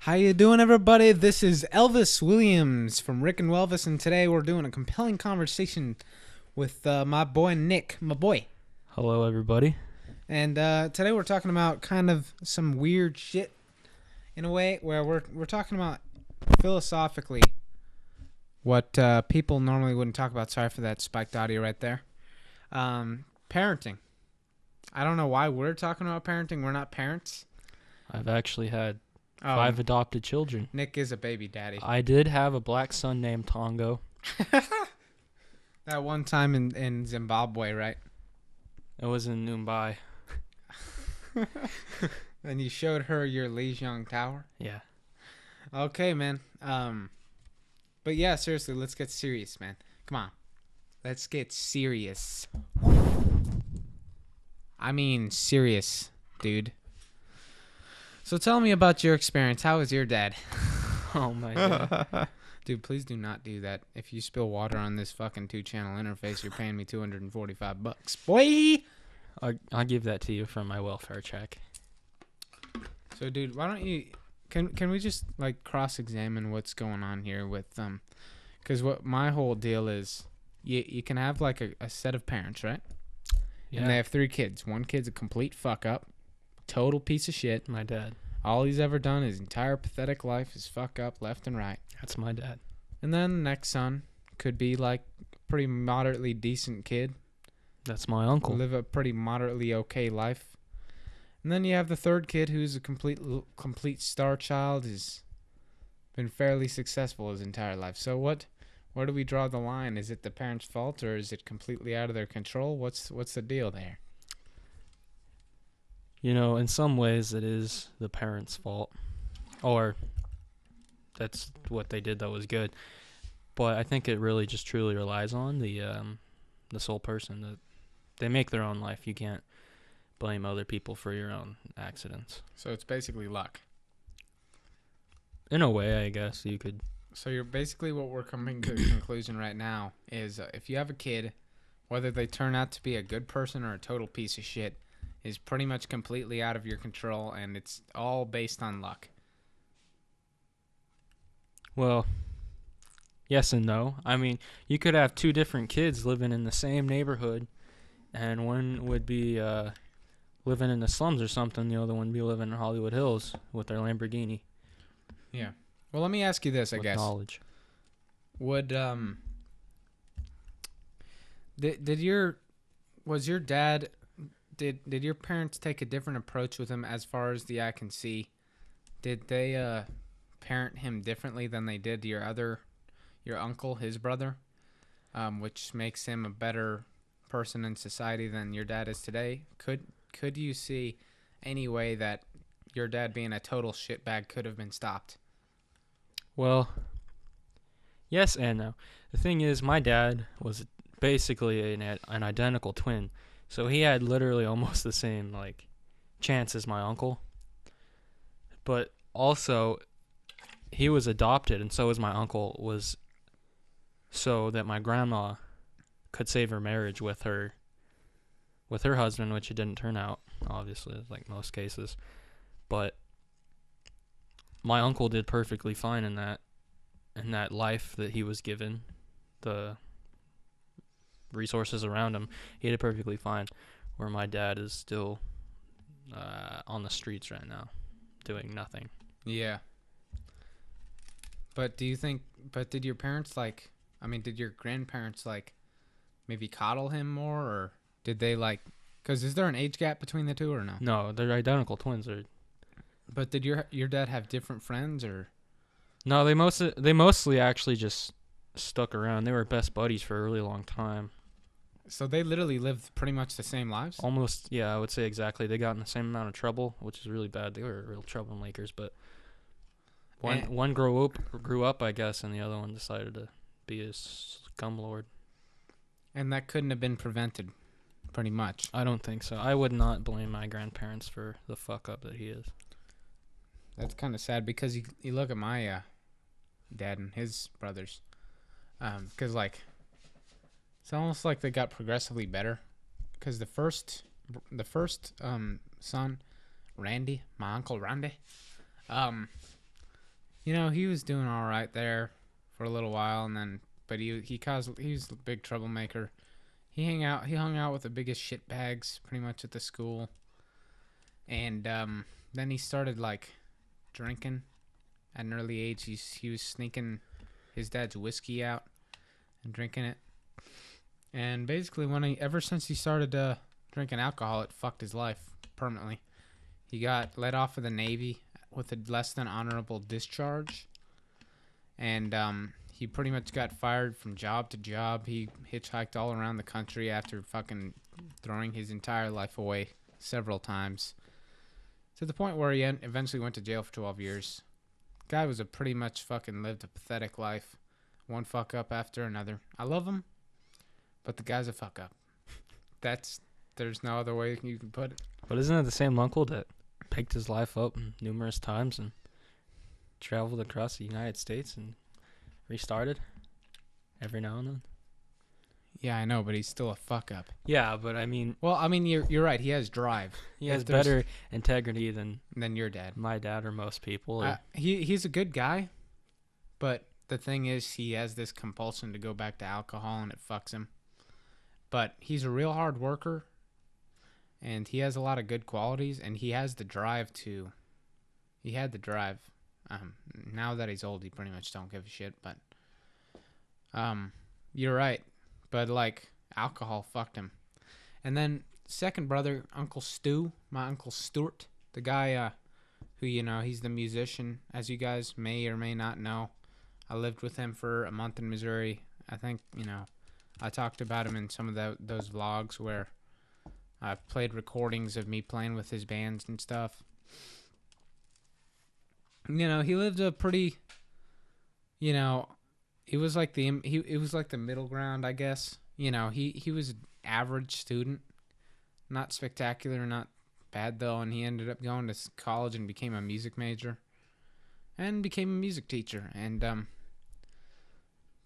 How you doing, everybody? This is Elvis Williams from Rick and Welvis, and today we're doing a compelling conversation with my boy Nick, my boy. Hello, everybody. And today we're talking about kind of some weird shit, in a way, where we're talking about philosophically what people normally wouldn't talk about. Sorry for that spiked audio right there. Parenting. I don't know why we're talking about parenting. We're not parents. I've actually had Oh, 5 adopted children. Nick is a baby daddy. I did have a black son named Tongo. That one time in Zimbabwe, right? It was in Mumbai. And you showed her your Lijiang Tower? Yeah. Okay, man. But yeah, seriously, let's get serious, man. Come on. Let's get serious. I mean, serious, dude. So tell me about your experience. How was your dad? Oh, my God. Dude, please do not do that. If you spill water on this fucking 2-channel interface, you're paying me $245, boy. I'll give that to you from my welfare check. So, dude, why don't you... Can we just, like, cross-examine what's going on here with... Because what my whole deal is, you can have, like, a set of parents, right? Yeah. And they have 3 kids. One kid's a complete fuck-up. Total piece of shit. My dad. All he's ever done his entire pathetic life is fuck up left and right. That's my dad. And then the next son could be like a pretty moderately decent kid. That's my uncle. Live a pretty moderately okay life. And then you have the third kid who's a complete star child. Has been fairly successful his entire life. So where do we draw the line? Is it the parents' fault or is it completely out of their control? What's the deal there? You know, in some ways it is the parents' fault. Or that's what they did that was good. But I think it really just truly relies on the sole person. That they make their own life. You can't blame other people for your own accidents. So it's basically luck. In a way, I guess you could. So you're basically what we're coming to the conclusion right now is if you have a kid, whether they turn out to be a good person or a total piece of shit, is pretty much completely out of your control, and it's all based on luck. Well, yes and no. I mean, you could have 2 different kids living in the same neighborhood, and one would be living in the slums or something. The other one would be living in Hollywood Hills with their Lamborghini. Yeah. Well, let me ask you this, I with guess. Knowledge. Would was your dad did your parents take a different approach with him as far as the eye can see? Did they parent him differently than they did your uncle, his brother, which makes him a better person in society than your dad is today? Could you see any way that your dad being a total shitbag could have been stopped? Well, yes and no. The thing is, my dad was basically an identical twin. So he had literally almost the same, chance as my uncle. But also, he was adopted, and so was my uncle, so that my grandma could save her marriage with her husband, which it didn't turn out, obviously, like most cases. But my uncle did perfectly fine in that life that he was given, the resources around him. He did perfectly fine, where my dad is still on the streets right now, doing nothing. Yeah. But did your parents did your grandparents maybe coddle him more, or did they because is there an age gap between the two or no? No, they're identical twins. But did your dad have different friends or? No, they mostly actually just stuck around. They were best buddies for a really long time. So they literally lived pretty much the same lives? Almost, yeah, I would say exactly. They got in the same amount of trouble, which is really bad. They were real troublemakers, but one grew up, I guess, and the other one decided to be a scumlord. And that couldn't have been prevented, pretty much. I don't think so. I would not blame my grandparents for the fuck up that he is. That's kind of sad because you look at my dad and his brothers, because it's almost like they got progressively better. Because the first son, Randy, my uncle Randy, He was doing all right there for a little while, and then, but he was a big troublemaker. He hung out with the biggest shit bags pretty much at the school, and then he started like drinking at an early age. He was sneaking his dad's whiskey out and drinking it, and basically ever since he started drinking alcohol, it fucked his life permanently. He got let off of the Navy with a less than honorable discharge, and he pretty much got fired from job to job. He hitchhiked all around the country after fucking throwing his entire life away several times, to the point where he eventually went to jail for 12 years. Guy was a pretty much fucking lived a pathetic life, one fuck up after another. I love him, but the guy's a fuck up. There's no other way you can put it. But isn't it the same uncle that picked his life up numerous times and traveled across the United States and restarted every now and then? Yeah, I know, but he's still a fuck up. Yeah, but I mean, Well, I mean, you're right. He has drive. he If has there's- better integrity than than your dad. my dad or most people. Or, He's a good guy, but the thing is, he has this compulsion to go back to alcohol, and it fucks him. But he's a real hard worker, and he has a lot of good qualities, and he has the drive to. He had the drive. Now that he's old, he pretty much don't give a shit. But, you're right. But like alcohol fucked him. And then second brother, Uncle Stu, my Uncle Stuart, the guy who he's the musician, as you guys may or may not know. I lived with him for a month in Missouri. I think I talked about him in some of those vlogs where I played recordings of me playing with his bands and stuff. He lived a pretty, it was like it was like the middle ground, I guess. He was an average student, not spectacular, not bad though, and he ended up going to college and became a music major, and became a music teacher. And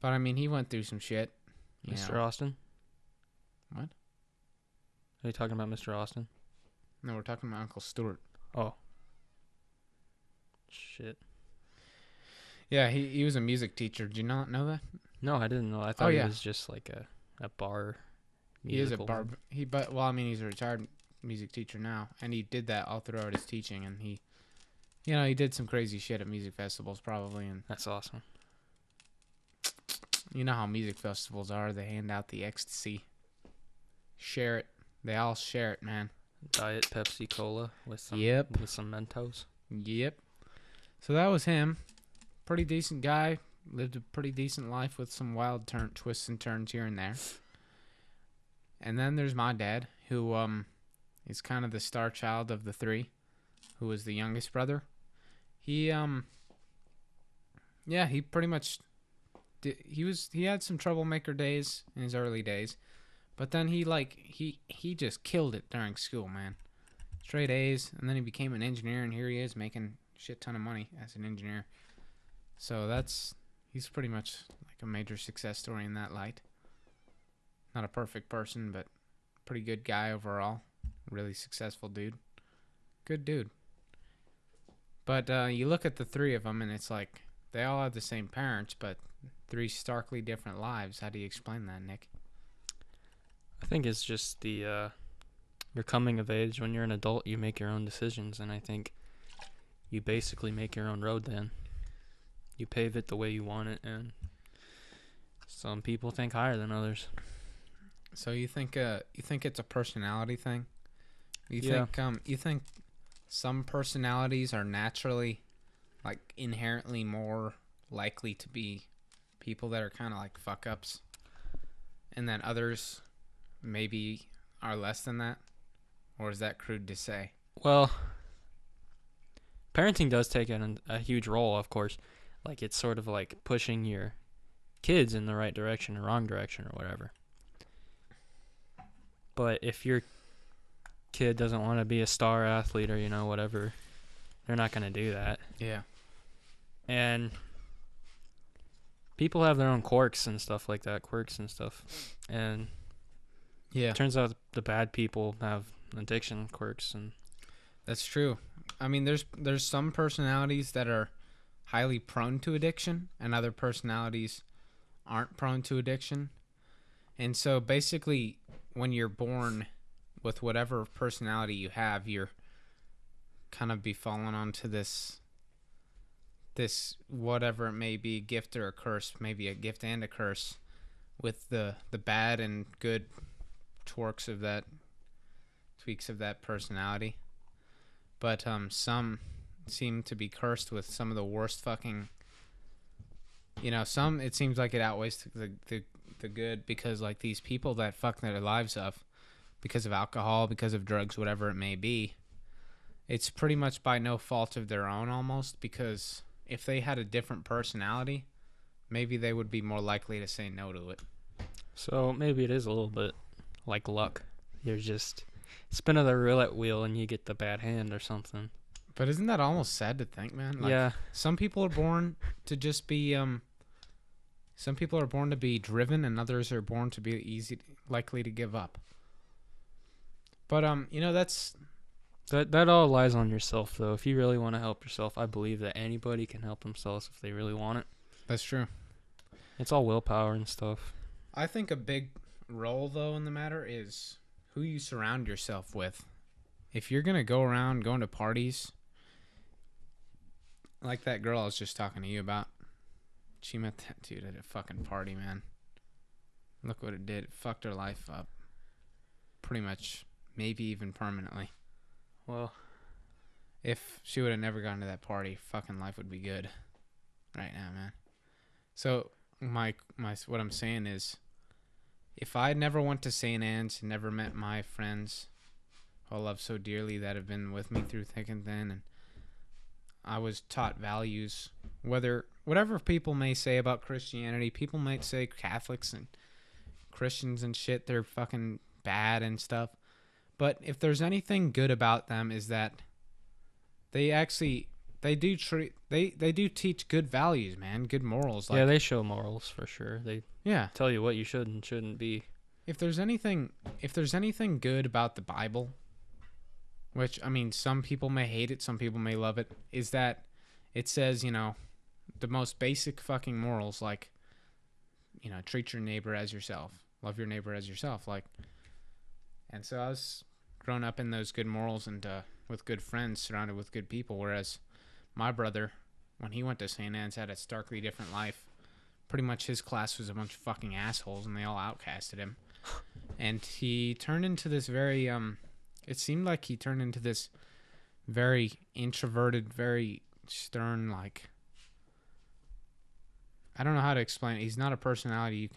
but I mean, he went through some shit. Mr. Austin? What? Are you talking about Mr. Austin? No, we're talking about Uncle Stuart. Oh. Shit. Yeah, he was a music teacher. Did you not know that? No, I didn't know. I thought yeah. he was just like a bar. He is a musical- bar. He's a retired music teacher now, and he did that all throughout his teaching. And he did some crazy shit at music festivals, probably. And That's awesome. you know how music festivals are. They hand out the ecstasy. Share it. They all share it, man. Diet Pepsi Cola with some Yep. with some Mentos. Yep. So that was him. Pretty decent guy. Lived a pretty decent life with some wild twists and turns here and there. And then there's my dad, who is kind of the star child of the three, who was the youngest brother. He he pretty much he had some troublemaker days in his early days, but then he just killed it during school, man. Straight A's, and then he became an engineer, and here he is making a shit ton of money as an engineer. So he's pretty much like a major success story in that light. Not a perfect person, but pretty good guy overall. Really successful dude. Good dude. But you look at the three of them, and it's like they all have the same parents, but three starkly different lives. How do you explain that, Nick? I think it's just the you're coming of age. When you're an adult, you make your own decisions, and I think you basically make your own road then. You pave it the way you want it, and some people think higher than others. So you think it's a personality thing? Yeah. You think some personalities are naturally, like, inherently more likely to be people that are kind of like fuck ups, and then others maybe are less than that? Or is that crude to say? Well, parenting does take a huge role, of course. Like, it's sort of like pushing your kids in the right direction or wrong direction or whatever. But if your kid doesn't want to be a star athlete or, whatever, they're not going to do that. Yeah. And people have their own quirks and stuff. And Yeah. it turns out the bad people have addiction quirks. And That's true. I mean, there's some personalities that are highly prone to addiction and other personalities aren't prone to addiction. And so basically when you're born with whatever personality you have, you're kind of be falling onto this whatever it may be, gift or a curse, maybe a gift and a curse, with the bad and good tweaks of that personality. But some seem to be cursed with some of the worst fucking, some, it seems like it outweighs the good, because like these people that fuck their lives up because of alcohol, because of drugs, whatever it may be, it's pretty much by no fault of their own almost, because if they had a different personality, maybe they would be more likely to say no to it. So maybe it is a little bit like luck. You're just spinning the roulette wheel and you get the bad hand or something. But isn't that almost sad to think, man? Like, yeah. Some people are born to just be some people are born to be driven, and others are born to be likely to give up. But that's That all lies on yourself, though. If you really want to help yourself, I believe that anybody can help themselves if they really want it. That's true. It's all willpower and stuff. I think a big role, though, in the matter is who you surround yourself with. If you're going to go around going to parties, like that girl I was just talking to you about, she met that dude at a fucking party, man. Look what it did. It fucked her life up. Pretty much, maybe even permanently. Well, if she would have never gone to that party, fucking life would be good right now, man. So my what I'm saying is, if I never went to St. Anne's and never met my friends who I love so dearly that have been with me through thick and thin, and I was taught values, whatever people may say about Christianity, people might say Catholics and Christians and shit, they're fucking bad and stuff. But if there's anything good about them, is that they do teach good values, man, good morals. Like, yeah, they show morals for sure. They tell you what you should and shouldn't be. If there's anything good about the Bible, which, I mean, some people may hate it, some people may love it, is that it says, the most basic fucking morals, like, treat your neighbor as yourself, love your neighbor as yourself, like. And so I was grown up in those good morals and with good friends, surrounded with good people, whereas my brother, when he went to St. Anne's, had a starkly different life. Pretty much his class was a bunch of fucking assholes, and they all outcasted him. And he turned into this very, it seemed like he turned into this very introverted, very stern, like, I don't know how to explain it. He's not a personality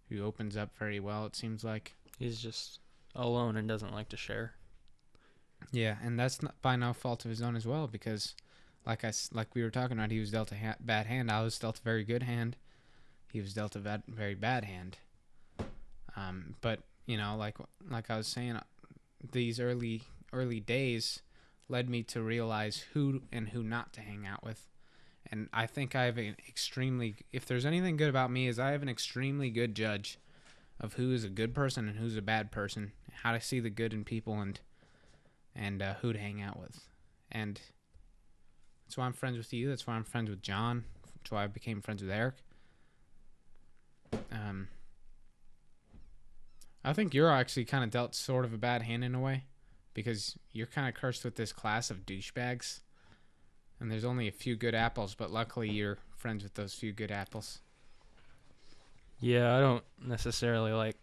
who opens up very well, it seems like. He's just alone and doesn't like to share. Yeah, and that's not by no fault of his own as well, because like we were talking about, he was dealt a bad hand. I was dealt a very good hand. He was dealt a very bad hand. But like I was saying, these early days led me to realize who and who not to hang out with. And I think I have if there's anything good about me, is I have an extremely good judge of who is a good person and who's a bad person, how to see the good in people, and who to hang out with. And that's why I'm friends with you. That's why I'm friends with John. That's why I became friends with Eric. I think you're actually kind of dealt sort of a bad hand in a way, because you're kind of cursed with this class of douchebags. And there's only a few good apples, but luckily you're friends with those few good apples. Yeah, I don't necessarily like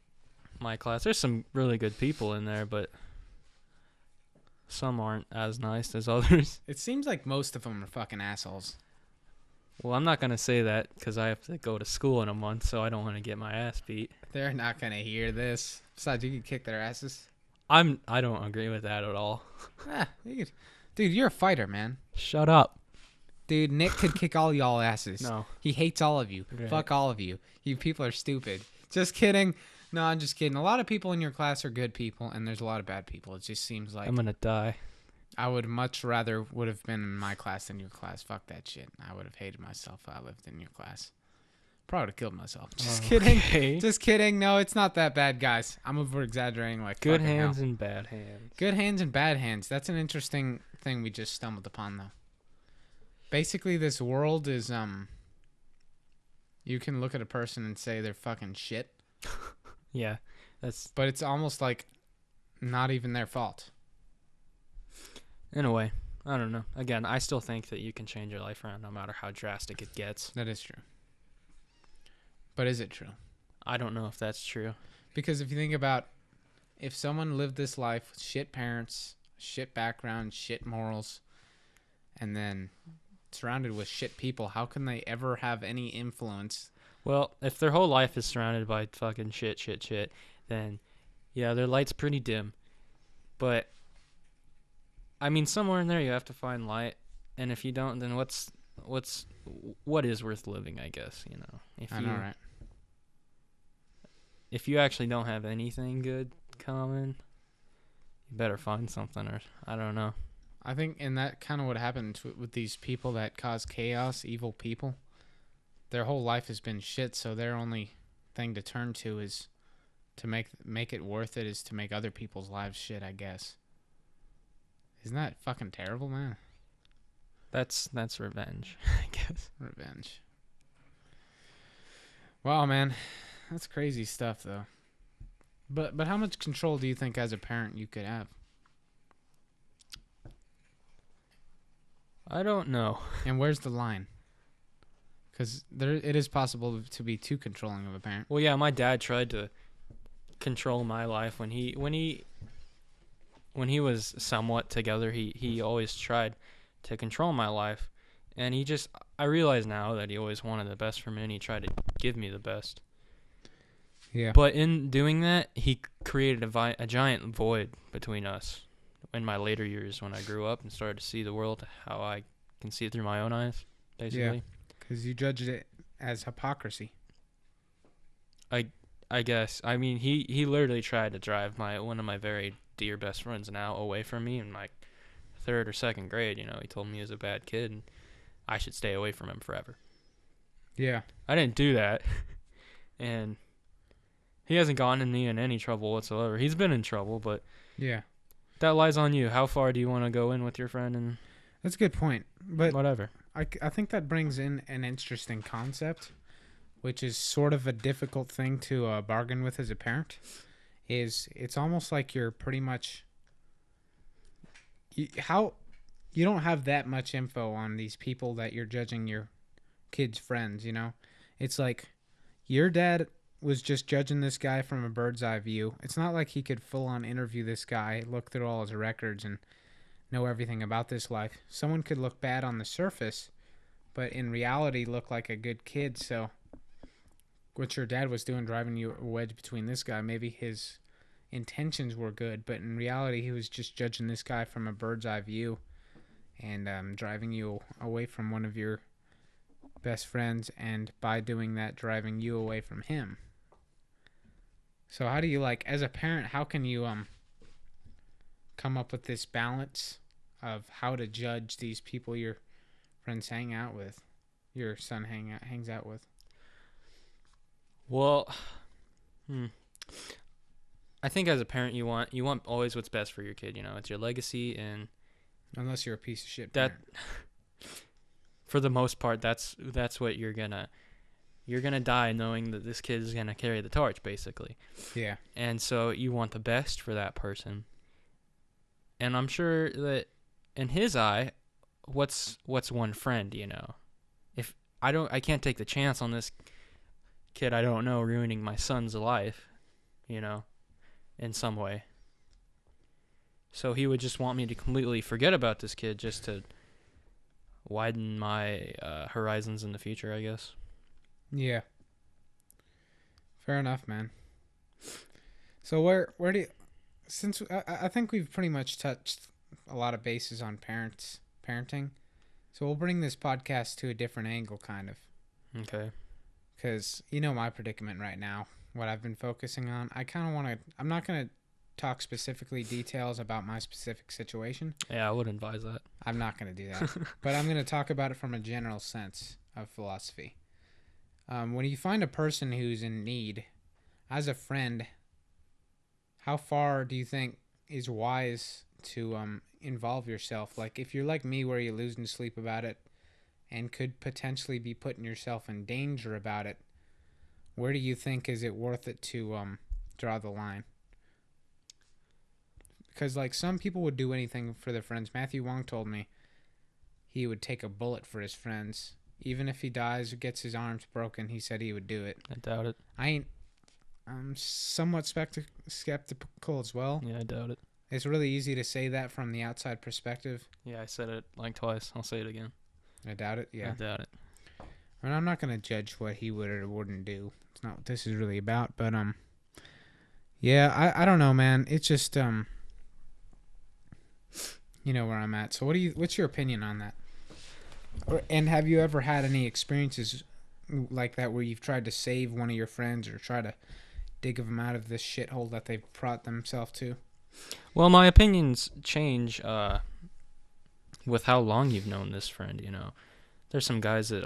my class. There's some really good people in there, but some aren't as nice as others. It seems like most of them are fucking assholes. Well, I'm not going to say that because I have to go to school in a month, so I don't want to get my ass beat. They're not going to hear this. Besides, you can kick their asses. I don't agree with that at all. Dude, you're a fighter, man. Shut up. Dude, Nick could kick all y'all asses. No. He hates all of you. Right. Fuck all of you. You people are stupid. Just kidding. No, I'm just kidding. A lot of people in your class are good people, and there's a lot of bad people. It just seems like... I'm going to die. I would much rather would have been in my class than your class. Fuck that shit. I would have hated myself if I lived in your class. Probably would have killed myself. Just kidding. Okay. Just kidding. No, it's not that bad, guys. I'm over-exaggerating like good hands hell. and bad hands. Good hands and bad hands. That's an interesting thing we just stumbled upon, though. Basically, this world is you can look at a person and say they're fucking shit, Yeah, that's but it's almost like not even their fault. in a way. I don't know. Again, I still think that you can change your life around no matter how drastic it gets. That is true. But is it true? I don't know if that's true. Because if you think about if someone lived this life with shit parents, shit background, shit morals, and then surrounded with shit people, how can they ever have any influence? Well, if their whole life is surrounded by fucking shit, then yeah, their light's pretty dim. But I mean, somewhere in there you have to find light, and if you don't, then what is worth living? I guess if I you know, right? if you actually don't have anything good coming, you better find something, or I don't know. I think, and that kind of what happens with these people that cause chaos, evil people. Their whole life has been shit, so their only thing to turn to is to make it worth it is to make other people's lives shit, I guess. Isn't that fucking terrible, man? That's revenge, I guess. Revenge. Wow, man. That's crazy stuff, though. But how much control do you think as a parent you could have? I don't know. And where's the line? Because it is possible to be too controlling of a parent. Well, yeah, my dad tried to control my life when he was somewhat together. He always tried to control my life, and I realize now that he always wanted the best for me, and he tried to give me the best. Yeah. But in doing that, he created a giant void between us. In my later years, when I grew up and started to see the world how I can see it through my own eyes, basically. Yeah. Because you judged it as hypocrisy. I guess. I mean, he literally tried to drive one of my very dear best friends now away from me in my third or second grade. He told me he was a bad kid and I should stay away from him forever. Yeah. I didn't do that, and he hasn't gotten me in any trouble whatsoever. He's been in trouble, but Yeah. that lies on you. How far do you want to go in with your friend and That's a good point. But whatever? I think that brings in an interesting concept, which is sort of a difficult thing to bargain with as a parent. It's almost like you're pretty much you don't have that much info on these people that you're judging your kids' friends. It's like your dad was just judging this guy from a bird's eye view. It's not like he could full on interview this guy, look through all his records, and know everything about this life. Someone could look bad on the surface, but in reality look like a good kid. So what your dad was doing, driving you a wedge between this guy, maybe his intentions were good, but in reality he was just judging this guy from a bird's eye view and driving you away from one of your best friends, and by doing that driving you away from him. So how do you, as a parent, how can you come up with this balance of how to judge these people your friends hang out with, your son hangs out with? Well, I think as a parent you want always what's best for your kid. It's your legacy, and Unless you're a piece of shit that parent. for the most part that's what you're gonna die knowing that this kid is gonna carry the torch, basically. Yeah. And so you want the best for that person. And I'm sure that in his eye, what's one friend, If I can't take the chance on this kid I don't know ruining my son's life, in some way. So he would just want me to completely forget about this kid just to widen my horizons in the future, I guess. Yeah. Fair enough, man. So where do you, since I think we've pretty much touched a lot of bases on parenting, so we'll bring this podcast to a different angle, kind of. Okay. Because my predicament right now, what I've been focusing on, I kind of want to, I'm not going to talk specifically details about my specific situation. Yeah, I would advise that. I'm not going to do that. But I'm going to talk about it from a general sense of philosophy. When you find a person who's in need, as a friend, how far do you think is wise to involve yourself? Like, if you're like me where you're losing sleep about it, and could potentially be putting yourself in danger about it, where do you think is it worth it to draw the line? Because like some people would do anything for their friends. Matthew Wong told me he would take a bullet for his friends, even if he dies or gets his arms broken. He said he would do it. I doubt it. I'm somewhat skeptical as well. Yeah, I doubt it. It's really easy to say that from the outside perspective. Yeah, I said it like twice. I'll say it again. I doubt it. Yeah. I doubt it. And I'm not gonna judge what he would or wouldn't do. It's not what this is really about. But yeah, I don't know, man. It's just you know where I'm at. So what's your opinion on that? And have you ever had any experiences like that where you've tried to save one of your friends or try to dig them out of this shithole that they've brought themselves to? Well, my opinions change with how long you've known this friend, you know. There's some guys that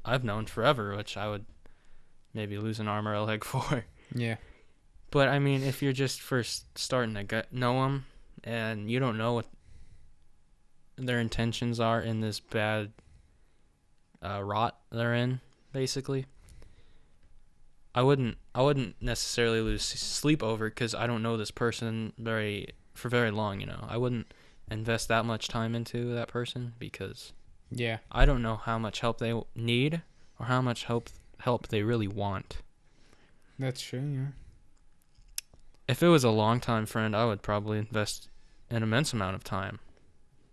I've known forever, which I would maybe lose an arm or a leg for. Yeah. But, I mean, if you're just first starting to know them and you don't know what their intentions are in this bad rot they're in, basically, I wouldn't necessarily lose sleep over it because I don't know this person for very long, you know. I wouldn't invest that much time into that person because Yeah. I don't know how much help they need or how much help they really want. That's true, yeah. If it was a long-time friend, I would probably invest an immense amount of time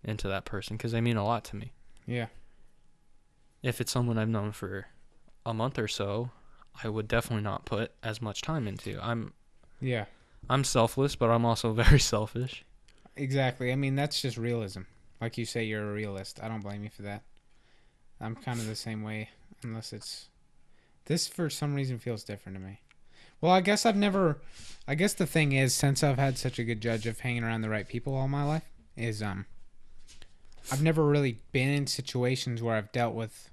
into that person because they mean a lot to me. Yeah. If it's someone I've known for a month or so, I would definitely not put as much time into. I'm selfless, but I'm also very selfish. Exactly. I mean, that's just realism. Like you say, you're a realist. I don't blame you for that. I'm kind of the same way, unless it's... This, for some reason, feels different to me. Well, I guess the thing is, since I've had such a good judge of hanging around the right people all my life, is, I've never really been in situations where I've dealt with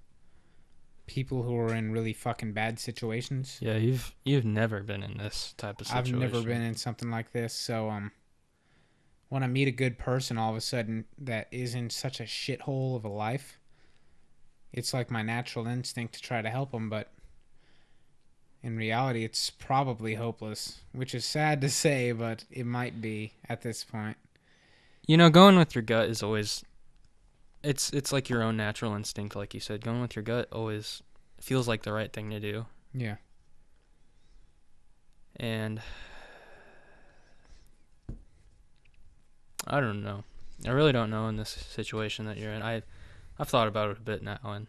people who are in really fucking bad situations. Yeah, you've never been in this type of situation. I've never been in something like this, so, when I meet a good person all of a sudden that is in such a shithole of a life, it's like my natural instinct to try to help them, but in reality, it's probably hopeless, which is sad to say, but it might be at this point. You know, going with your gut is always... It's like your own natural instinct, like you said. Going with your gut always feels like the right thing to do. Yeah. And I don't know. I really don't know in this situation that you're in. I've thought about it a bit now, and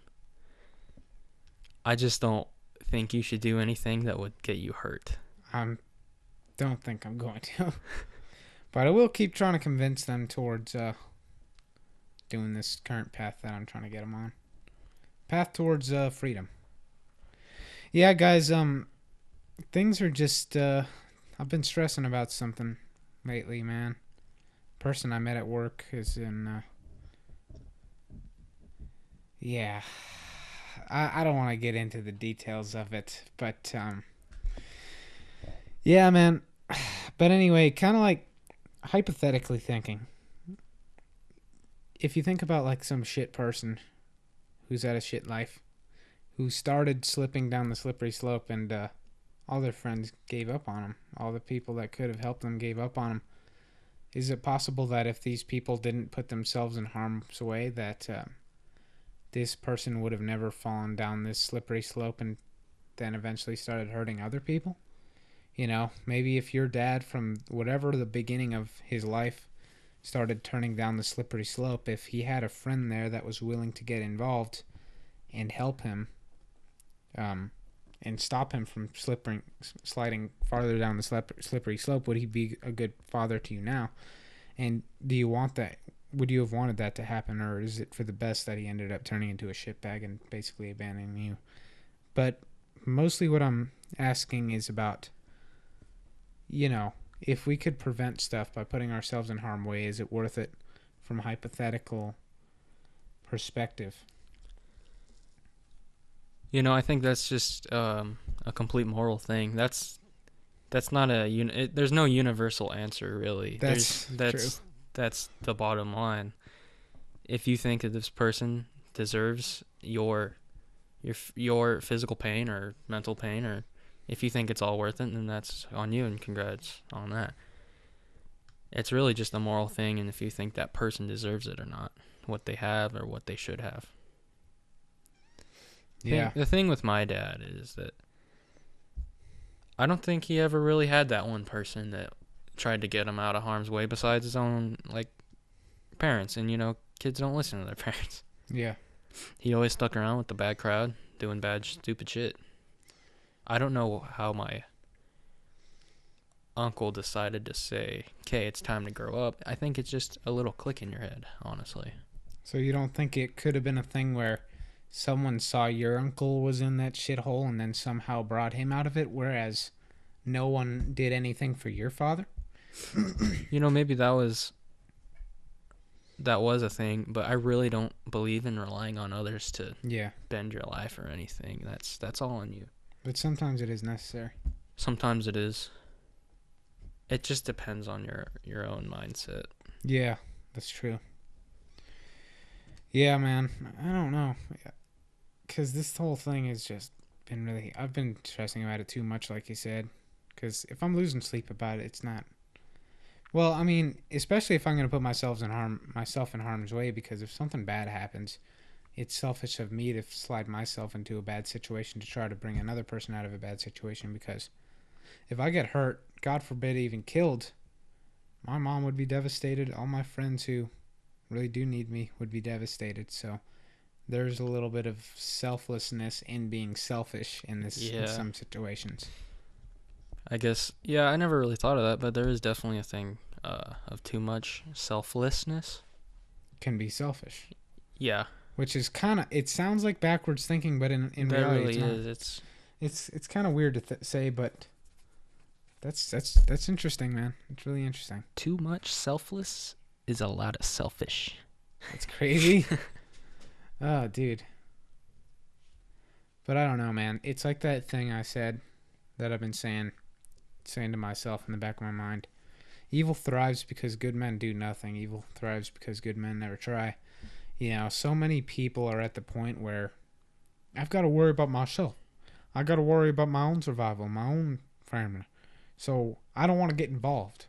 I just don't think you should do anything that would get you hurt. I don't think I'm going to. But I will keep trying to convince them towards doing this current path that I'm trying to get them on. Path towards freedom. Yeah, guys, things are just... I've been stressing about something lately, man. Person I met at work is in... yeah. I don't want to get into the details of it, but... yeah, man. But anyway, kind of like hypothetically thinking, if you think about like some shit person who's had a shit life, who started slipping down the slippery slope and all their friends gave up on him, all the people that could have helped them gave up on him, is it possible that if these people didn't put themselves in harm's way that this person would have never fallen down this slippery slope and then eventually started hurting other people? You know, maybe if your dad from whatever the beginning of his life started turning down the slippery slope, if he had a friend there that was willing to get involved and help him and stop him from sliding farther down the slippery slope, would he be a good father to you now? And do you want that? Would you have wanted that to happen, or is it for the best that he ended up turning into a shitbag and basically abandoning you? But mostly what I'm asking is about, you know, if we could prevent stuff by putting ourselves in harm's way, is it worth it from a hypothetical perspective? You know, I think that's just a complete moral thing. That's not there's no universal answer, really. That's true. That's the bottom line. If you think that this person deserves your physical pain or mental pain, or if you think it's all worth it, then that's on you, and congrats on that. It's really just a moral thing, and if you think that person deserves it or not, what they have or what they should have. Yeah. The thing with my dad is that I don't think he ever really had that one person that tried to get him out of harm's way besides his own, like, parents. And, kids don't listen to their parents. Yeah. He always stuck around with the bad crowd, doing bad, stupid shit. I don't know how my uncle decided to say, okay, it's time to grow up. I think it's just a little click in your head, honestly. So you don't think it could have been a thing where someone saw your uncle was in that shithole and then somehow brought him out of it, whereas no one did anything for your father? Maybe that was a thing, but I really don't believe in relying on others to bend your life or anything. That's all on you. But sometimes it is necessary. Sometimes it is. It just depends on your own mindset. Yeah, that's true. Yeah, man. I don't know. Because this whole thing has just been really... I've been stressing about it too much, like you said. Because if I'm losing sleep about it, it's not... Well, I mean, especially if I'm going to put myself in harm's way, because if something bad happens, it's selfish of me to slide myself into a bad situation to try to bring another person out of a bad situation, because if I get hurt, God forbid even killed, my mom would be devastated. All my friends who really do need me would be devastated. So there's a little bit of selflessness in being selfish in some situations. I guess, yeah, I never really thought of that, but there is definitely a thing of too much selflessness. Can be selfish. Yeah. Which is kind of, it sounds like backwards thinking, but in reality, really it's it's kind of weird to say, but that's interesting, man. It's really interesting. Too much selfless is a lot of selfish. That's crazy. Oh, dude. But I don't know, man. It's like that thing I said that I've been saying to myself in the back of my mind. Evil thrives because good men do nothing. Evil thrives because good men never try. So many people are at the point where I've got to worry about myself. I got to worry about my own survival, my own family. So I don't want to get involved.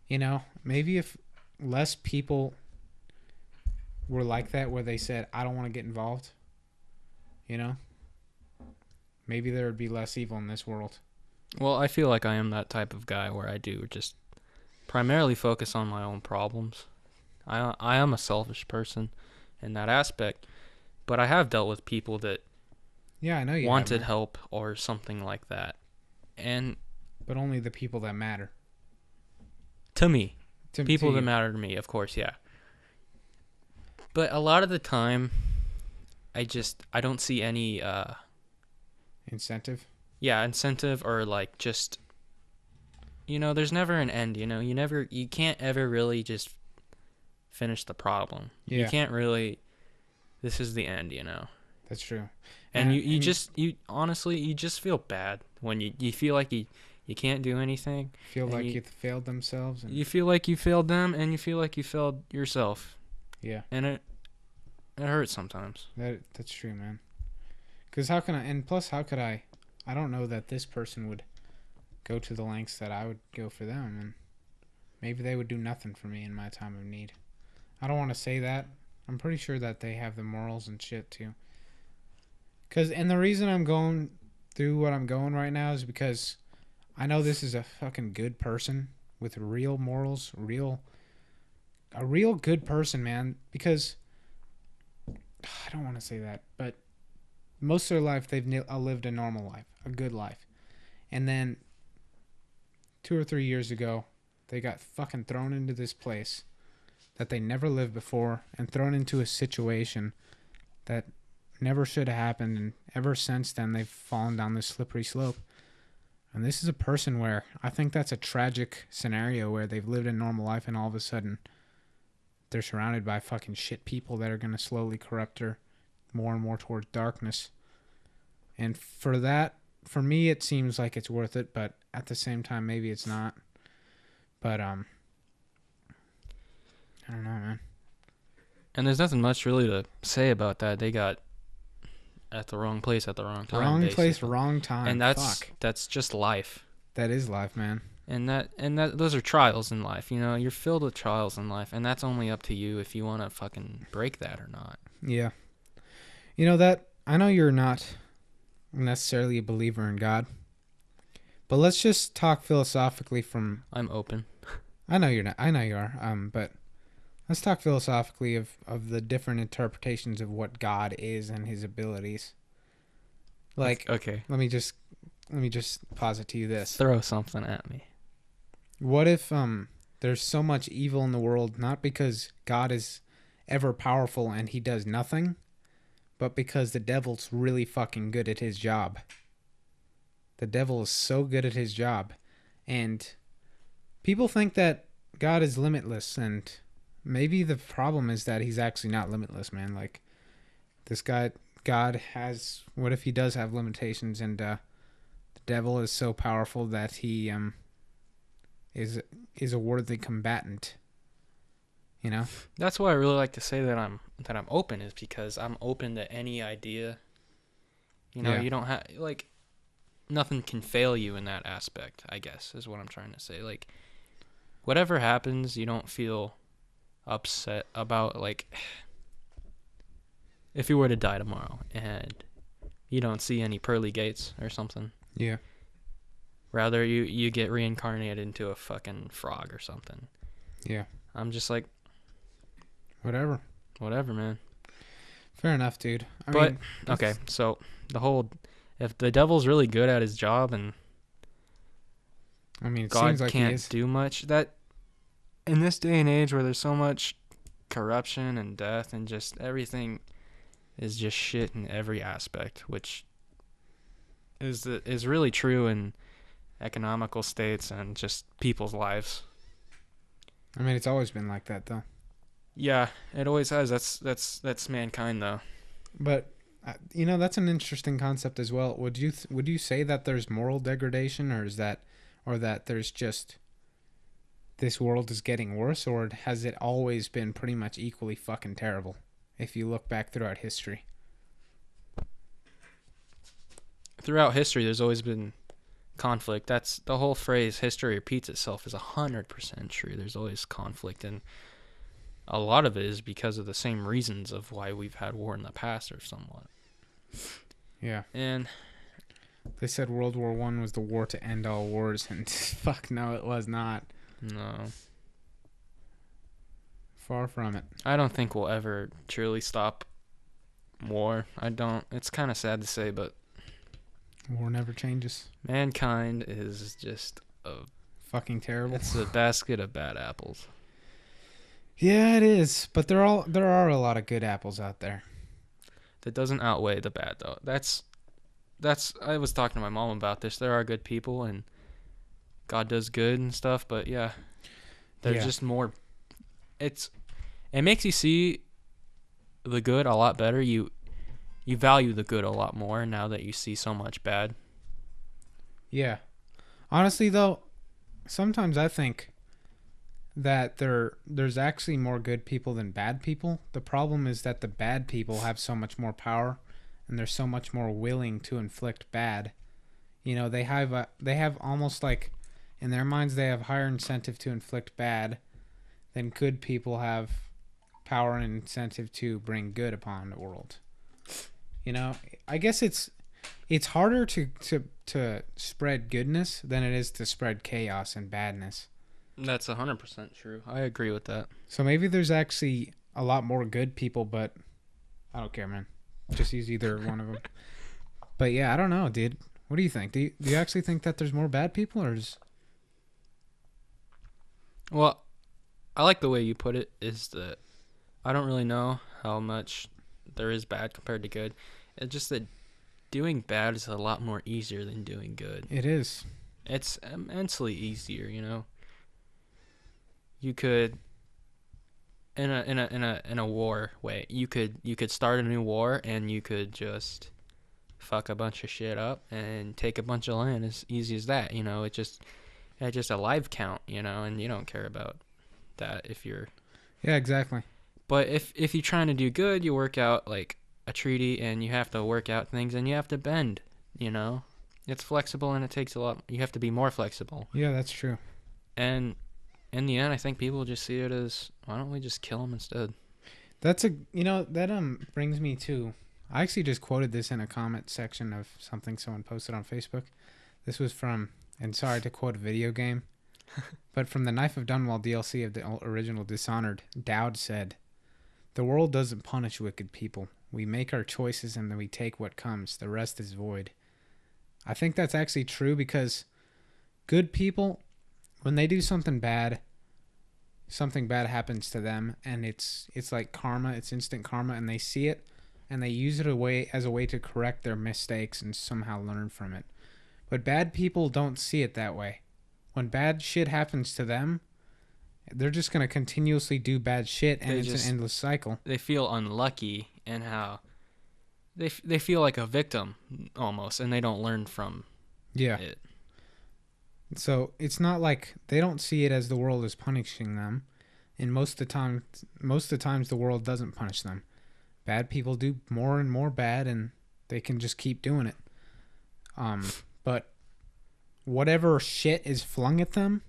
Maybe if less people were like that, where they said, I don't want to get involved, maybe there would be less evil in this world. Well, I feel like I am that type of guy where I do just primarily focus on my own problems. I am a selfish person in that aspect, but I have dealt with people that I know you wanted help or something like that. But only the people that matter. To me. People that matter to me, of course, yeah. But a lot of the time, I don't see any... incentive? Yeah, incentive, or like just... there's never an end, you can't ever really just finish the problem. Yeah. You can't really... This is the end, That's true. And you honestly, you just feel bad when you feel like you can't do anything. Feel like you failed themselves. You feel like you failed them, and you feel like you failed yourself. Yeah. And it hurts sometimes. That's true, man. Because how could I... I don't know that this person would go to the lengths that I would go for them, and maybe they would do nothing for me in my time of need. I don't want to say that. I'm pretty sure that they have the morals and shit too. And the reason I'm going through what I'm going right now is because I know this is a fucking good person with real morals, a real good person, man. Because I don't want to say that, but most of their life they've lived a normal life, a good life. And then 2 or 3 years ago, they got fucking thrown into this place that they never lived before, and thrown into a situation that never should have happened. And ever since then, they've fallen down this slippery slope. And this is a person where I think that's a tragic scenario, where they've lived a normal life and all of a sudden they're surrounded by fucking shit people that are going to slowly corrupt her more and more towards darkness. And for me, it seems like it's worth it, but at the same time, maybe it's not. But, I don't know, man. And there's nothing much really to say about that. They got at the wrong place at the wrong time. Wrong place, basically. wrong time. And Fuck. that's just life. That is life, man. And those are trials in life. You know, you're filled with trials in life, and that's only up to you if you want to fucking break that or not. Yeah. You know that I know you're not necessarily a believer in God, but let's just talk philosophically from. I'm open. I know you're not. I know you are. But let's talk philosophically of the different interpretations of what God is and His abilities. Like, okay, let me just posit to you this: throw something at me. what if there's so much evil in the world, not because God is ever powerful and He does nothing, but because the devil's really fucking good at his job. The devil is so good at his job, and people think that God is limitless, and maybe the problem is that He's actually not limitless, man. Like, this guy, God has, what if He does have limitations, and the devil is so powerful that he is a worthy combatant, you know? That's why I really like to say that I'm open, is because I'm open to any idea. You know, Yeah. you don't have, like, nothing can fail you in that aspect, I guess, is what I'm trying to say. Like, whatever happens, you don't feel upset about, like, if you were to die tomorrow and you don't see any pearly gates or something. Yeah. Rather, you get reincarnated into a fucking frog or something. Yeah. I'm just like, Whatever, man. Fair enough, dude. I But, mean, okay, so the whole, if the devil's really good at his job and it God seems like he can't is. do much, that in this day and age where there's so much corruption and death and just everything is just shit in every aspect, which is really true in economical states and just people's lives. I mean, it's always been like that, though. Yeah, it always has. That's mankind, though. But you know, that's an interesting concept as well. Would you say that there's moral degradation, or that there's just this world is getting worse, or has it always been pretty much equally fucking terrible if you look back throughout history? Throughout history, there's always been conflict. That's the whole phrase, history repeats itself, is 100% true. There's always conflict, and a lot of it is because of the same reasons of why we've had war in the past, or somewhat. Yeah. And They said World War I was the war to end all wars, and fuck no, it was not. no, Far from it. I don't think we'll ever truly stop war. I don't. It's kind of sad to say, but War never changes. mankind is just Fucking terrible. it's a basket of bad apples. Yeah, it is. But there are a lot of good apples out there. That doesn't outweigh the bad, though. That's I was talking to my mom about this. There are good people and God does good and stuff, but yeah, there's just more. It makes you see the good a lot better. You value the good a lot more now that you see so much bad. Yeah. Honestly, though, sometimes I think that there's actually more good people than bad people. The problem is that the bad people have so much more power, and they're so much more willing to inflict bad. You know, they have almost like, in their minds, they have higher incentive to inflict bad than good people have power and incentive to bring good upon the world. You know, I guess it's harder to spread goodness than it is to spread chaos and badness. That's 100% true. I agree with that. So maybe there's actually a lot more good people, but I don't care, man. Just use either one of them. But yeah, I don't know, dude. What do you think? Do you actually think that there's more bad people, or is... Well, I like the way you put it, is that I don't really know how much there is bad compared to good. It's just that doing bad is a lot more easier than doing good. It is. It's immensely easier, you know. You could, in a war way, you could start a new war and you could just fuck a bunch of shit up and take a bunch of land as easy as that. You know, it's just a live count, you know, and you don't care about that if you're. Yeah, exactly. But if you're trying to do good, you work out like a treaty, and you have to work out things, and you have to bend. You know, it's flexible, and it takes a lot. You have to be more flexible. Yeah, that's true. And in the end, I think people just see it as, why don't we just kill them instead? That's that brings me to, I actually just quoted this in a comment section of something someone posted on Facebook. This was from, and sorry to quote a video game, but from the Knife of Dunwall DLC of the original Dishonored, Dowd said, "The world doesn't punish wicked people. We make our choices and then we take what comes. The rest is void." I think that's actually true, because good people, when they do something bad happens to them, and it's like karma, it's instant karma, and they see it and they use it as a way to correct their mistakes and somehow learn from it. But bad people don't see it that way. When bad shit happens to them, they're just going to continuously do bad shit, and it's an endless cycle. They feel unlucky, and how they feel like a victim almost, and they don't learn from it. So it's not like they don't see it as the world is punishing them, and most of the times the world doesn't punish them. Bad people do more and more bad, and they can just keep doing it. But whatever shit is flung at them,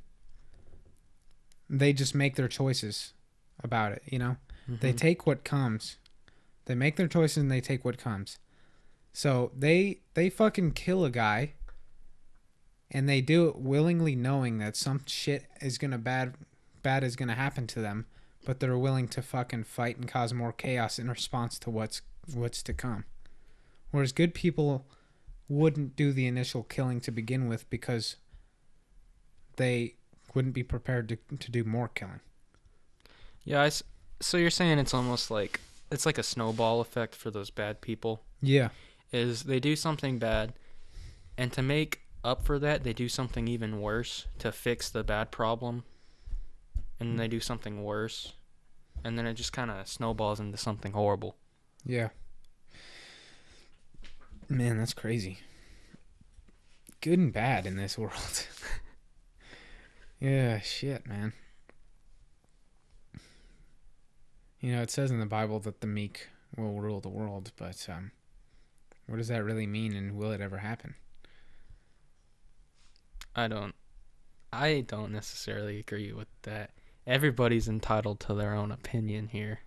they just make their choices about it, you know? Mm-hmm. They take what comes. They make their choices and they take what comes. So they fucking kill a guy, and they do it willingly, knowing that some shit is bad is gonna happen to them, but they're willing to fucking fight and cause more chaos in response to what's to come. Whereas good people wouldn't do the initial killing to begin with, because they wouldn't be prepared to do more killing. Yeah, so you're saying it's almost like, it's like a snowball effect for those bad people. Yeah. Is they do something bad, and to make up for that, they do something even worse to fix the bad problem, and they do something worse, and then it just kind of snowballs into something horrible. Yeah. Man, that's crazy. Good and bad in this world. Yeah, shit, man. You know, it says in the Bible that the meek will rule the world, but what does that really mean, and will it ever happen? I don't necessarily agree with that. Everybody's entitled to their own opinion here.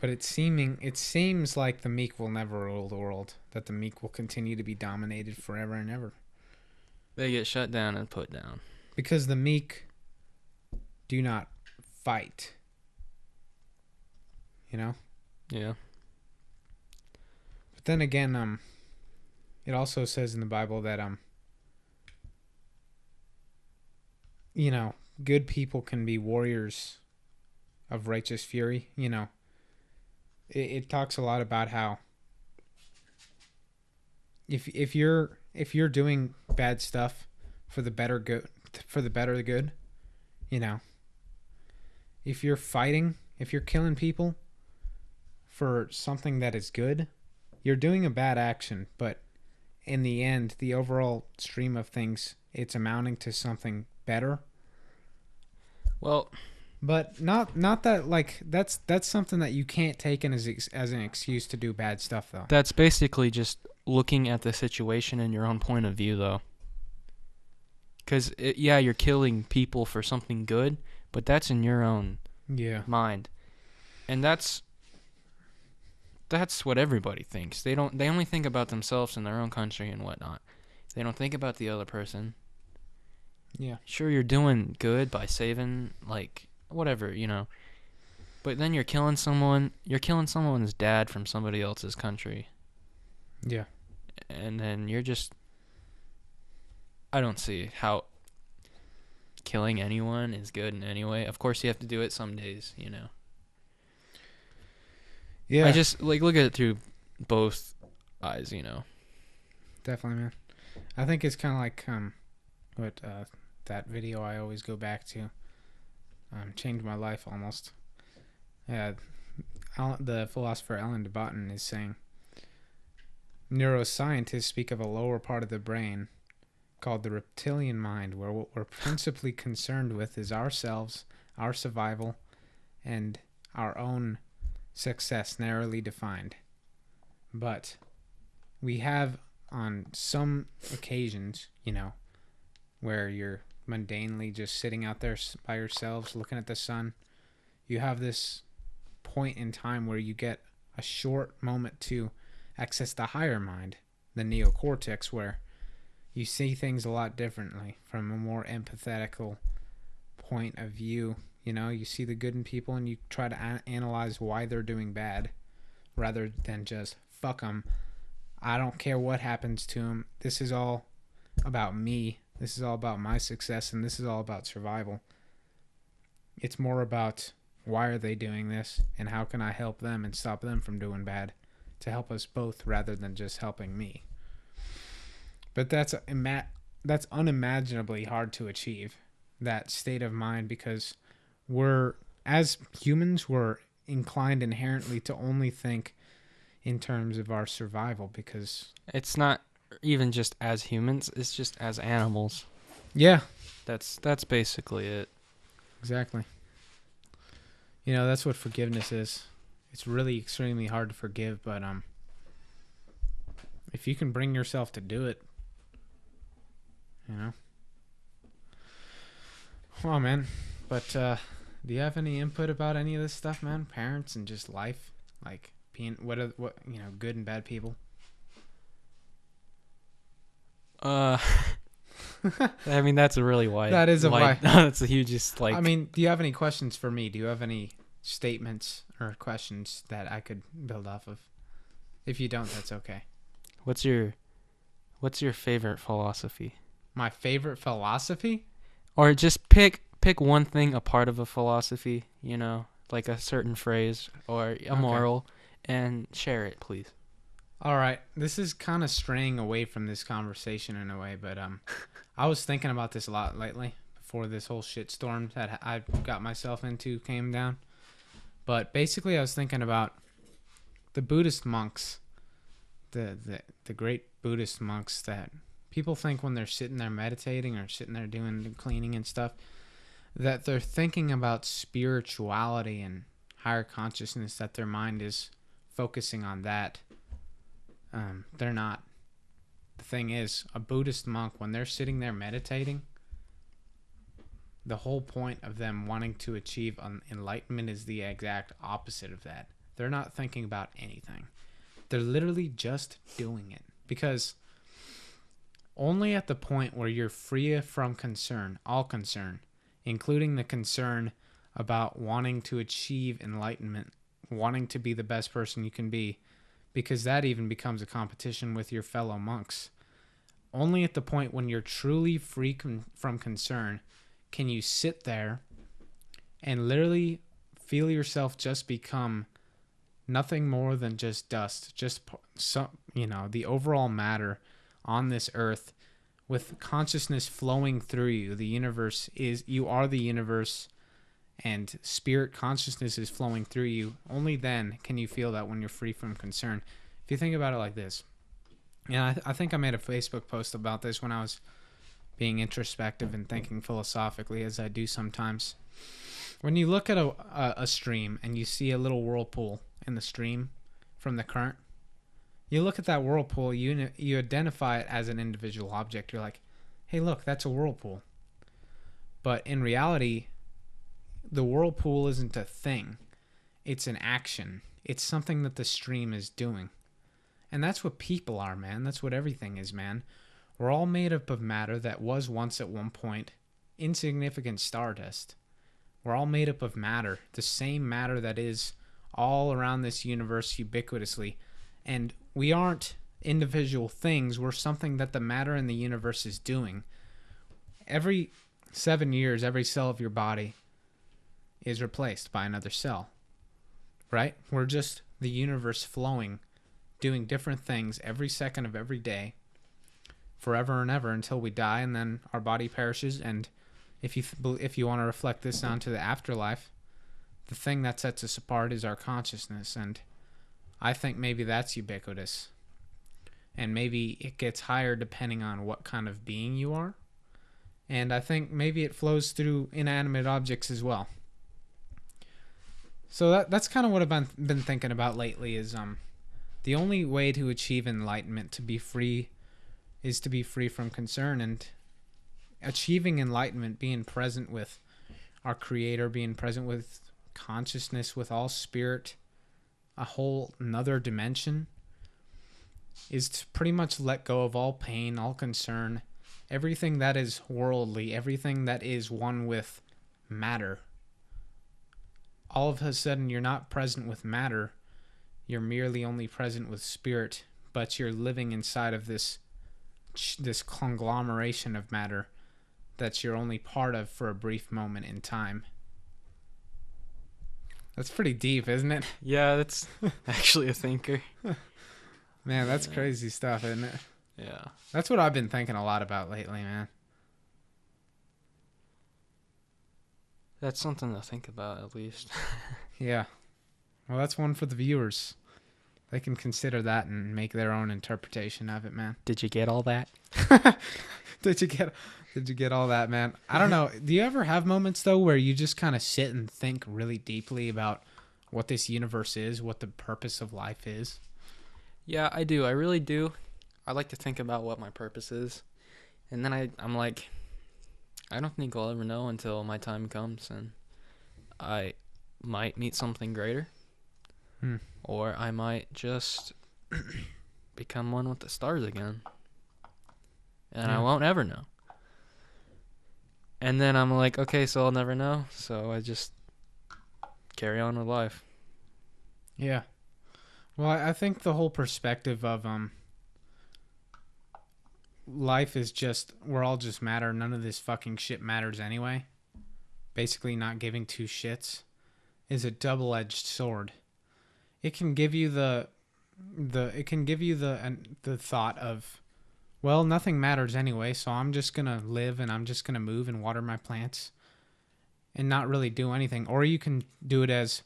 But it seems like the meek will never rule the world, that the meek will continue to be dominated forever and ever. They get shut down and put down. Because the meek do not fight. You know? Yeah. But then again, it also says in the Bible that you know, good people can be warriors of righteous fury, you know. It talks a lot about how if you're doing bad stuff for the better good, you know, if you're fighting, if you're killing people for something that is good, you're doing a bad action, but in the end, the overall stream of things, it's amounting to something better. Well, but not that, like, that's something that you can't take in as an excuse to do bad stuff, though. That's basically just looking at the situation in your own point of view, though. Because, yeah, you're killing people for something good, but that's in your own mind. And that's what everybody thinks. They only think about themselves and their own country and whatnot. They don't think about the other person. Yeah. Sure, you're doing good by saving, like, whatever, you know. But then you're killing someone's dad from somebody else's country. Yeah. And then you're just, I don't see how killing anyone is good in any way. Of course you have to do it some days, you know. Yeah. I just, like, look at it through both eyes, you know. Definitely, man. I think it's kind of like what that video I always go back to, changed my life almost. Yeah, the philosopher Alan de Botton is saying, neuroscientists speak of a lower part of the brain called the reptilian mind, where what we're principally concerned with is ourselves, our survival, and our own success narrowly defined. But we have on some occasions, where you're mundanely just sitting out there by yourselves looking at the sun, you have this point in time where you get a short moment to access the higher mind, the neocortex, where you see things a lot differently from a more empathetical point of view. You see the good in people and you try to analyze why they're doing bad rather than just fuck them. I don't care what happens to them. This is all about me. This is all about my success, and this is all about survival. It's more about why are they doing this and how can I help them and stop them from doing bad to help us both rather than just helping me. But that's unimaginably hard to achieve, that state of mind, because as humans, we're inclined inherently to only think in terms of our survival, because It's not even just as humans, it's just as animals. yeah, That's basically it. exactly. That's what forgiveness is. It's really extremely hard to forgive, but if you can bring yourself to do it, well, man. But do you have any input about any of this stuff, man? Parents and just life, like being what good and bad people. I mean, that's a really wide. That is a wide. That's the hugest. I mean, do you have any questions for me? Do you have any statements or questions that I could build off of? If you don't, that's okay. What's your favorite philosophy? My favorite philosophy? Or just pick one thing, a part of a philosophy, like a certain phrase or a moral, and share it, please. All right, this is kind of straying away from this conversation in a way, but I was thinking about this a lot lately before this whole shitstorm that I got myself into came down. But basically, I was thinking about the Buddhist monks, the great Buddhist monks that people think when they're sitting there meditating or sitting there doing cleaning and stuff, that they're thinking about spirituality and higher consciousness, that their mind is focusing on that. They're not. The thing is, a Buddhist monk, when they're sitting there meditating, the whole point of them wanting to achieve enlightenment is the exact opposite of that. They're not thinking about anything. They're literally just doing it. Because only at the point where you're free from concern, all concern, including the concern about wanting to achieve enlightenment, wanting to be the best person you can be, because that even becomes a competition with your fellow monks. Only at the point when you're truly free from concern can you sit there and literally feel yourself just become nothing more than just dust, just the overall matter on this earth, with consciousness flowing through you. You are the universe, and spirit consciousness is flowing through you. Only then can you feel that, when you're free from concern. If you think about it like this, I think I made a Facebook post about this when I was being introspective and thinking philosophically, as I do sometimes. When you look at a stream and you see a little whirlpool in the stream from the current, you look at that whirlpool, you identify it as an individual object. You're like, hey, look, that's a whirlpool. But in reality, the whirlpool isn't a thing. It's an action. It's something that the stream is doing. And that's what people are, man. That's what everything is, man. We're all made up of matter that was once at one point insignificant stardust. We're all made up of matter, the same matter that is all around this universe ubiquitously. And we aren't individual things. We're something that the matter in the universe is doing. Every 7 years, every cell of your body is replaced by another cell, right? We're just the universe flowing, doing different things every second of every day, forever and ever, until we die, and then our body perishes. And if you want to reflect this onto the afterlife, the thing that sets us apart is our consciousness. And I think maybe that's ubiquitous, and maybe it gets higher depending on what kind of being you are. And I think maybe it flows through inanimate objects as well. So that's kind of what I've been thinking about lately is the only way to achieve enlightenment to be free is to be free from concern, and achieving enlightenment, being present with our creator, being present with consciousness, with all spirit, a whole another dimension, is to pretty much let go of all pain, all concern, everything that is worldly, everything that is one with matter. All of a sudden, you're not present with matter. You're merely only present with spirit, but you're living inside of this conglomeration of matter that you're only part of for a brief moment in time. That's pretty deep, isn't it? Yeah, that's actually a thinker. Man, that's crazy stuff, isn't it? Yeah. That's what I've been thinking a lot about lately, man. That's something to think about, at least. Yeah. Well, that's one for the viewers. They can consider that and make their own interpretation of it, man. Did you get all that? Did you get all that, man? I don't know. Do you ever have moments though where you just kind of sit and think really deeply about what this universe is, what the purpose of life is? Yeah, I do. I really do. I like to think about what my purpose is. And then I'm like, I don't think I'll ever know until my time comes and I might meet something greater. Or I might just become one with the stars again. And I won't ever know. And then I'm like, okay, so I'll never know. So I just carry on with life. Yeah. Well, I think the whole perspective of life is just, we're all just matter. None of this fucking shit matters anyway. Basically not giving two shits is a double-edged sword. It can give you the thought of, well, nothing matters anyway, so I'm just going to live and I'm just going to move and water my plants and not really do anything. Or you can do it as,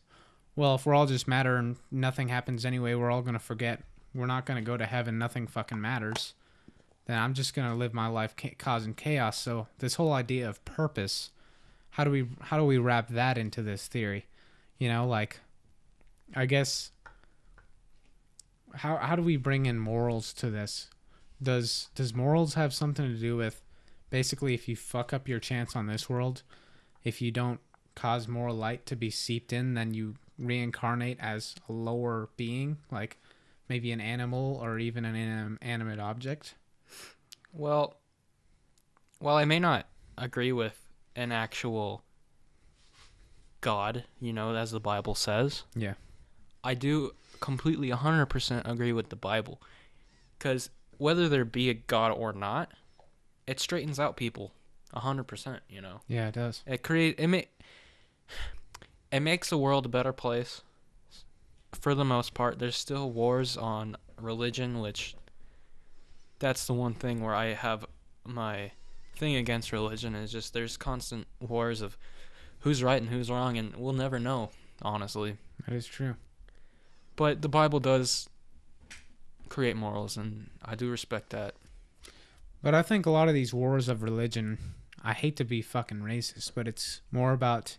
well, if we're all just matter and nothing happens anyway, we're all going to forget. We're not going to go to heaven. Nothing fucking matters. Then I'm just going to live my life causing chaos. So this whole idea of purpose, how do we wrap that into this theory? You know, like, I guess, how do we bring in morals to this? Does morals have something to do with basically if you fuck up your chance on this world, if you don't cause more light to be seeped in, then you reincarnate as a lower being, like maybe an animal or even an inanimate object? Well, while I may not agree with an actual God, you know, as the Bible says. Yeah. I do completely 100% agree with the Bible. Because whether there be a God or not, it straightens out people 100%, you know. Yeah, it does. It makes the world a better place. For the most part, there's still wars on religion, which that's the one thing where I have my thing against religion is just there's constant wars of who's right and who's wrong, and we'll never know, honestly. That is true. But the Bible does create morals, and I do respect that. But I think a lot of these wars of religion, I hate to be fucking racist, but it's more about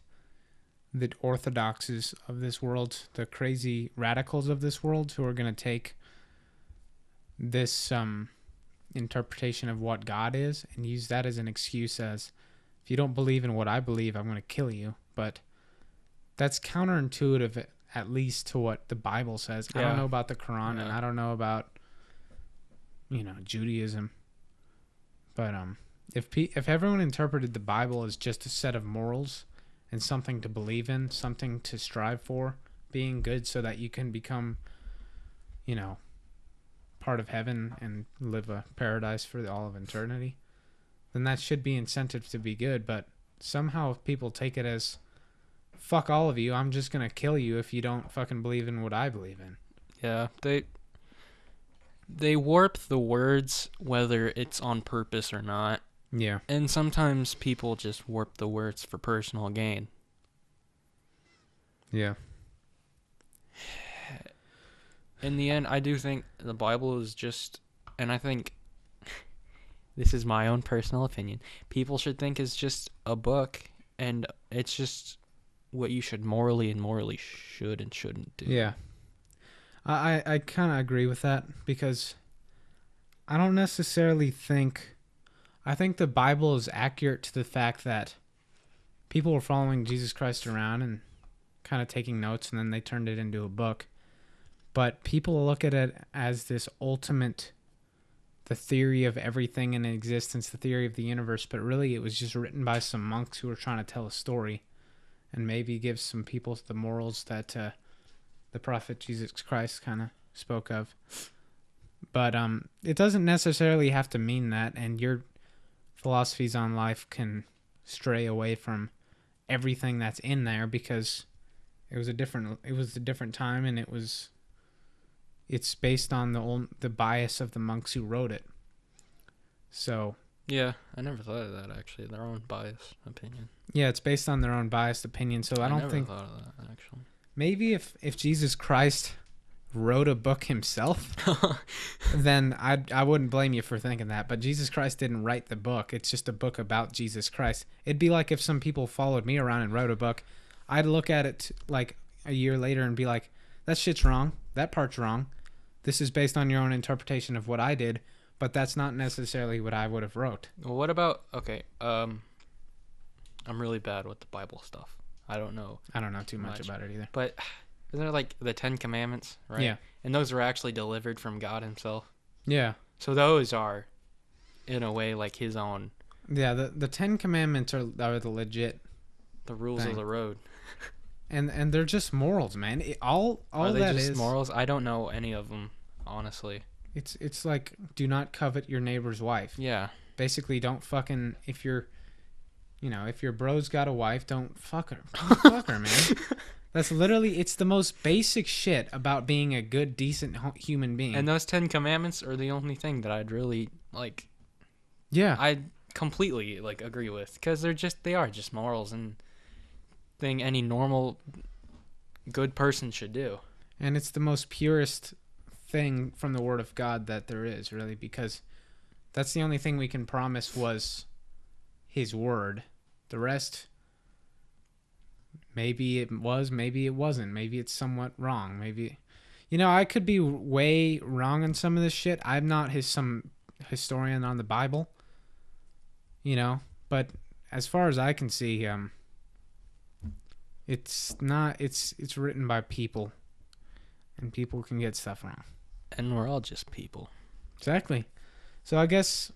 the orthodoxes of this world, the crazy radicals of this world who are going to take this interpretation of what God is and use that as an excuse as, if you don't believe in what I believe, I'm going to kill you. But that's counterintuitive, at least to what the Bible says. Yeah. I don't know about the Quran, and I don't know about, Judaism. But if everyone interpreted the Bible as just a set of morals and something to believe in, something to strive for, being good so that you can become, part of heaven and live a paradise for all of eternity, then that should be incentive to be good. But somehow people take it as, fuck all of you, I'm just going to kill you if you don't fucking believe in what I believe in. Yeah, they warp the words, whether it's on purpose or not. Yeah. And sometimes people just warp the words for personal gain. Yeah. In the end, I do think the Bible is just, and I think this is my own personal opinion, people should think it's just a book, and it's just what you should morally should and shouldn't do. Yeah. I kind of agree with that because I don't necessarily think. I think the Bible is accurate to the fact that people were following Jesus Christ around and kind of taking notes, and then they turned it into a book. But people look at it as this ultimate, the theory of everything in existence, the theory of the universe. But really, it was just written by some monks who were trying to tell a story and maybe give some people the morals that the prophet Jesus Christ kind of spoke of. But it doesn't necessarily have to mean that, and your philosophies on life can stray away from everything that's in there because it was a different time, and it's based on the bias of the monks who wrote it. So Yeah, I never thought of that actually. Their own biased opinion. yeah, it's based on their own biased opinion. So I don't never think thought of that actually. maybe if Jesus Christ wrote a book himself, then I wouldn't blame you for thinking that. But Jesus Christ didn't write the book. It's just a book about Jesus Christ. It'd be like if some people followed me around and wrote a book. I'd look at it like a year later and be like, that shit's wrong. That part's wrong. This is based on your own interpretation of what I did, but that's not necessarily what I would have wrote. Well, what about I'm really bad with the Bible stuff. I don't know too much about it either. But isn't there like the 10 Commandments, right? Yeah. And those were actually delivered from God himself. Yeah. So those are, in a way, like his own. Yeah, the 10 Commandments are the legit. The rules of the road. And they're just morals, man. All are they that just is morals? I don't know any of them, honestly. It's like, do not covet your neighbor's wife. Yeah. Basically, don't fucking, if your bro's got a wife, don't fuck her. Don't fuck her, man. That's literally, it's the most basic shit about being a good, decent human being. And those 10 Commandments are the only thing that I'd really, like... Yeah. I completely, like, agree with. Because they are just morals and thing any normal good person should do. And it's the most purest thing from the Word of God that there is, really, because that's the only thing we can promise was his word. The rest... maybe it was, maybe it wasn't. Maybe it's somewhat wrong. Maybe, I could be way wrong on some of this shit. I'm not some historian on the Bible, but as far as I can see, it's written by people, and people can get stuff wrong. And we're all just people. Exactly. So I guess,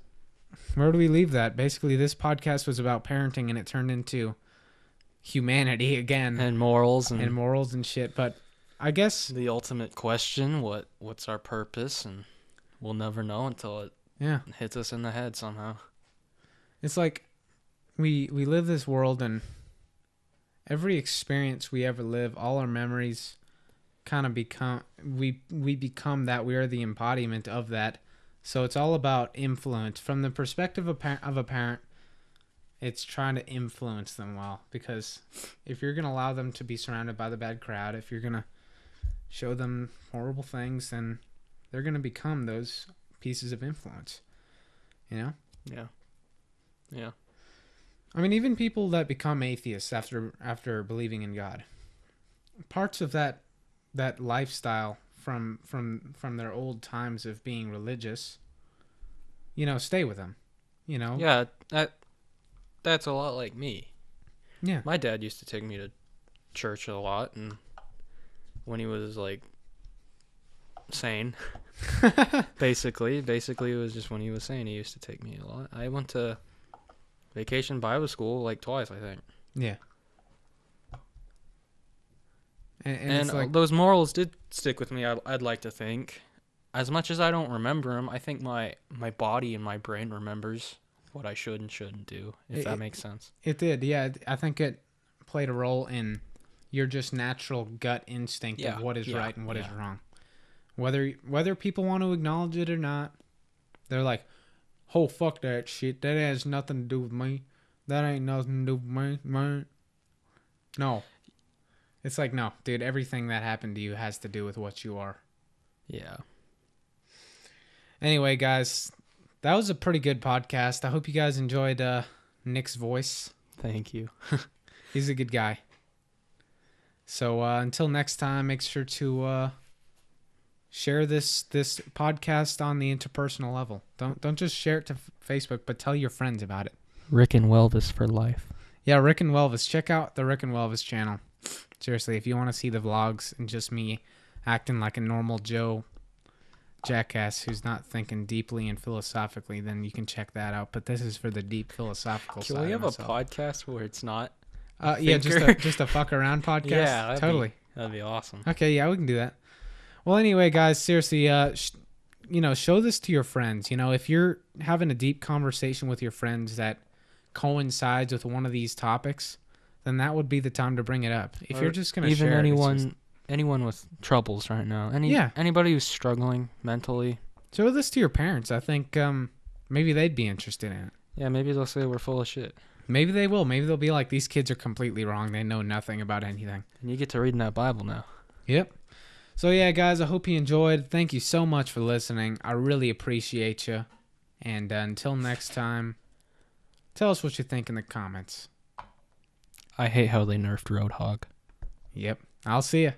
where do we leave that? Basically, this podcast was about parenting, and it turned into humanity again, and morals and shit. But I guess the ultimate question, what's our purpose? And we'll never know until it hits us in the head somehow. It's like we live this world, and every experience we ever live, all our memories kind of become we become that. We are the embodiment of that. So it's all about influence from the perspective of a parent. It's trying to influence them well, because if you're going to allow them to be surrounded by the bad crowd, if you're going to show them horrible things, then they're going to become those pieces of influence, Yeah. Yeah. I mean, even people that become atheists after believing in God, parts of that lifestyle from their old times of being religious, stay with them, Yeah, that's a lot like me. Yeah. My dad used to take me to church a lot, and when he was like sane, basically it was just when he was sane, he used to take me a lot. I went to Vacation Bible School like twice, I think. Yeah. And like, those morals did stick with me, I'd like to think. As much as I don't remember them, I think my body and my brain remembers what I should and shouldn't do, if that makes sense. It did, yeah. I think it played a role in your just natural gut instinct of what is right and what is wrong. Whether people want to acknowledge it or not, they're like, oh, fuck that shit. That has nothing to do with me. That ain't nothing to do with me, man. No. It's like, no, dude, everything that happened to you has to do with what you are. Yeah. Anyway, guys, that was a pretty good podcast. I hope you guys enjoyed Nick's voice. Thank you. He's a good guy. So until next time, make sure to share this podcast on the interpersonal level. Don't just share it to Facebook, but tell your friends about it. Rick and Welvis for life. Yeah, Rick and Welvis. Check out the Rick and Welvis channel. Seriously, if you want to see the vlogs and just me acting like a normal Joe jackass who's not thinking deeply and philosophically, then you can check that out. But this is for the deep philosophical side. Can we of have a myself. podcast where it's not? Yeah, just a fuck around podcast. Yeah, totally. That'd be awesome. Okay, yeah, we can do that. Well, anyway, guys, seriously, show this to your friends. If you're having a deep conversation with your friends that coincides with one of these topics, then that would be the time to bring it up. If you're just gonna even share anyone with troubles right now, anybody who's struggling mentally, show this to your parents. I think maybe they'd be interested in it. Yeah, maybe they'll say we're full of shit. Maybe they will. Maybe they'll be like, these kids are completely wrong. They know nothing about anything. And you get to read in that Bible now. Yep. So yeah, guys, I hope you enjoyed. Thank you so much for listening. I really appreciate you. And until next time, tell us what you think in the comments. I hate how they nerfed Roadhog. Yep. I'll see ya.